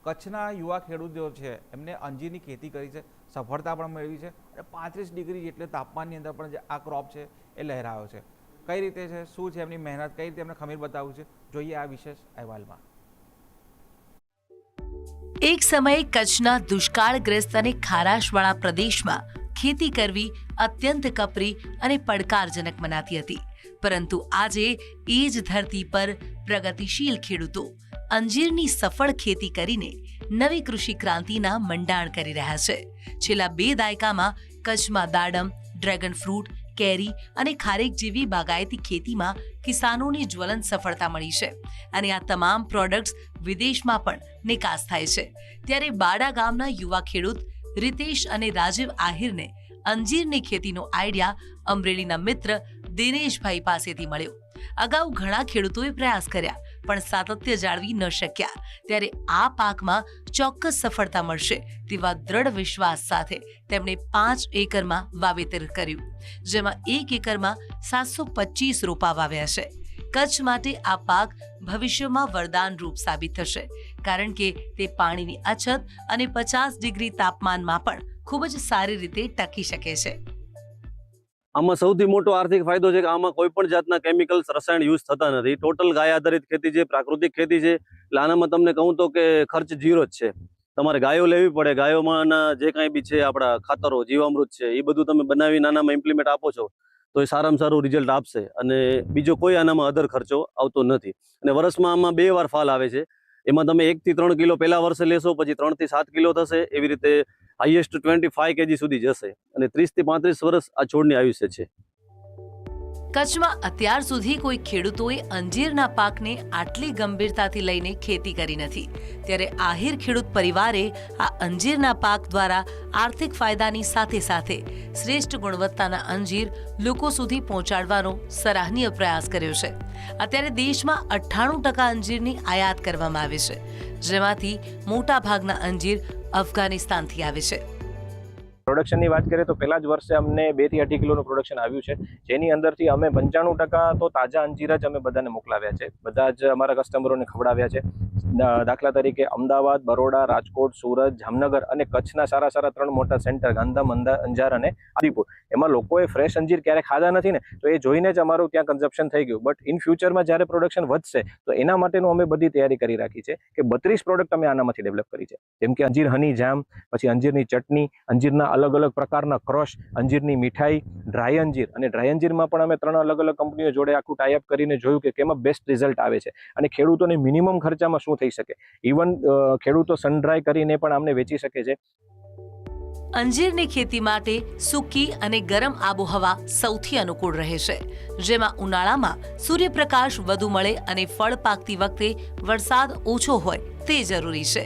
કચ્છના યુવા ખેડૂતો છે એમને અંજીરની ખેતી કરી છે, સફળતા પણ મેળવી છે અને 35 ડિગ્રી જેટલે તાપમાનની અંદર પણ જે આ ક્રોપ છે એ લહેરાયો છે. કઈ રીતે છે, શું છે એમની મહેનત, કઈ રીતે એમને ખમીર બતાવ્યું છે, જોઈએ આ વિશેષ અહેવાલમાં. એક સમયે કચ્છના દુષ્કાળગ્રસ્ત અને ખારાશવાળા પ્રદેશમાં ખેતી કરવી અત્યંત કપરી અને પડકારજનક મનાતી હતી, પરંતુ આજે એ જ ધરતી પર પ્રગતિશીલ ખેડૂતો અંજીરની સફળ ખેતી કરીને નવી કૃષિ ક્રાંતિના મંડાણ કરી રહ્યા છે. છેલ્લા 2 દાયકામાં કચ્છમાં દાડમ, ડ્રેગન ફ્રૂટ, કેરી અને ખારેક જેવી બાગાયતી ખેતીમાં કિસાનોને જ્વલંત સફળતા મળી છે અને આ તમામ પ્રોડક્ટ્સ વિદેશમાં પણ નિકાસ થાય છે. ત્યારે બાડા ગામના યુવા ખેડૂત રીતેશ અને રાજીવ આહિરને અંજીરની ખેતીનો આઈડિયા અમરેલીના મિત્ર દિનેશભાઈ પાસેથી મળ્યો. અગાઉ ઘણા ખેડૂતોએ પ્રયાસ કર્યા પણ સાતત્ય જાળવી ન શક્યા. ત્યારે આ પાકમાં ચોક્કસ સફળતા મળશે તેવા દ્રઢ વિશ્વાસ સાથે તેમણે 5 એકરમાં વાવેતર કર્યું, જેમાં 1 એકરમાં 725 રોપા વાવ્યા છે. કચ્છ માટે આ પાક ભવિષ્યમાં વરદાન રૂપ સાબિત થશે, કારણ કે તે પાણીની અછત અને 50 ડિગ્રી તાપમાનમાં પણ ખૂબ જ સારી રીતે ટકી શકે છે. આમાં સૌથી મોટો આર્થિક ફાયદો છે કે આમાં કોઈ પણ જાતના કેમિકલ્સ, રસાયણ યુઝ થતા નથી. ટોટલ ગાય આધારિત ખેતી છે, પ્રાકૃતિક ખેતી છે. એટલે આનામાં તમને કહું તો કે ખર્ચ 0 જ છે. તમારે ગાયો લેવી પડે, ગાયોમાં જે કાંઈ બી છે આપણા ખાતરો, જીવામૃત છે, એ બધું તમે બનાવી નાનામાં ઇમ્પ્લિમેન્ટ આપો છો તો એ સારામાં સારું રિઝલ્ટ આપશે અને બીજો કોઈ આનામાં અધર ખર્ચો આવતો નથી. અને વર્ષમાં આમાં 2 વાર ફાલ આવે છે. એમાં તમે 1 થી 3 કિલો પહેલા વર્ષે લેશો, પછી 3 થી 7 કિલો થશે, એવી રીતે હાઈએસ્ટ 25 kg સુધી જશે અને 30 થી 35 વર્ષ આ છોડની આયુષ્ય છે. કચ્છમાં અત્યાર સુધી કોઈ ખેડૂતોએ અંજીરના પાકને આટલી ગંભીરતાથી લઈને ખેતી કરી નથી. ત્યારે આહિર ખેડૂત પરિવારે આ અંજીરના પાક દ્વારા આર્થિક ફાયદાની સાથે સાથે શ્રેષ્ઠ ગુણવત્તાના અંજીર લોકો સુધી પહોંચાડવાનો સરાહનીય પ્રયાસ કર્યો છે. અત્યારે દેશમાં 98% અંજીરની આયાત કરવામાં આવે છે, જેમાંથી મોટા ભાગના અંજીર અફઘાનિસ્તાનથી આવે છે. પ્રોડક્શનની વાત કરીએ તો પહેલા જ વર્ષે અમને 2 થી 8 કિલોનું પ્રોડક્શન આવ્યું છે, જેની અંદરથી અમે 95% તો તાજા અંજીર જ અમે બધાને મોકલાવ્યા છે. બધા જ અમારા કસ્ટમરોને ખવડાવ્યા છે. દાખલા તરીકે અમદાવાદ, બરોડા, રાજકોટ, સુરત, જામનગર અને કચ્છના સારા 3 મોટા સેન્ટર ગાંધીધામ, અંજાર અને આદિપુર, એમાં લોકોએ ફ્રેશ અંજીર ક્યારે ખાધા નથી ને, તો એ જોઈને જ અમારું ત્યાં કન્ઝપ્શન થઈ ગયું. બટ ઇન ફ્યુચરમાં જ્યારે પ્રોડક્શન વધશે તો એના માટેનું અમે બધી તૈયારી કરી રાખી છે કે 32 પ્રોડક્ટ અમે આનામાંથી ડેવલપ કરી છે, જેમ કે અંજીર હની જામ, પછી અંજીરની ચટણી, અંજીરના અલગ અલગ પ્રકારના ક્રશ, અંજીરની મીઠાઈ, ડ્રાય અંજીર. અને ડ્રાય અંજીરમાં પણ અમે 3 અલગ અલગ કંપનીઓ જોડે આખું ટાઈઅપ કરીને જોયું કે કેમાં બેસ્ટ રિઝલ્ટ આવે છે અને ખેડૂતોને મિનિમમ ખર્ચામાં શું થઈ શકે. ઇવન ખેડૂતો સન ડ્રાય કરીને પણ અમને વેચી શકે છે. અંજીરની ખેતી માટે સૂકી અને ગરમ આબોહવા સૌથી અનુકૂળ રહે છે, જેમાં ઉનાળામાં સૂર્યપ્રકાશ વધુ મળે અને ફળ પાકતી વખતે વરસાદ ઓછો હોય તે જરૂરી છે.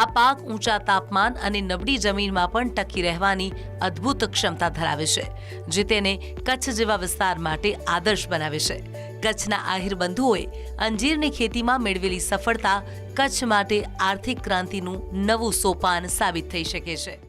આ પાક ઊંચા તાપમાન અને નબળી જમીનમાં પણ ટકી રહેવાની અદ્ભુત ક્ષમતા ધરાવે છે, જે તેને કચ્છ જેવા વિસ્તાર માટે આદર્શ બનાવે છે. કચ્છના આહિર બંધુઓએ અંજીરની ખેતીમાં મેળવેલી સફળતા કચ્છ માટે આર્થિક ક્રાંતિનું નવું સોપાન સાબિત થઈ શકે છે.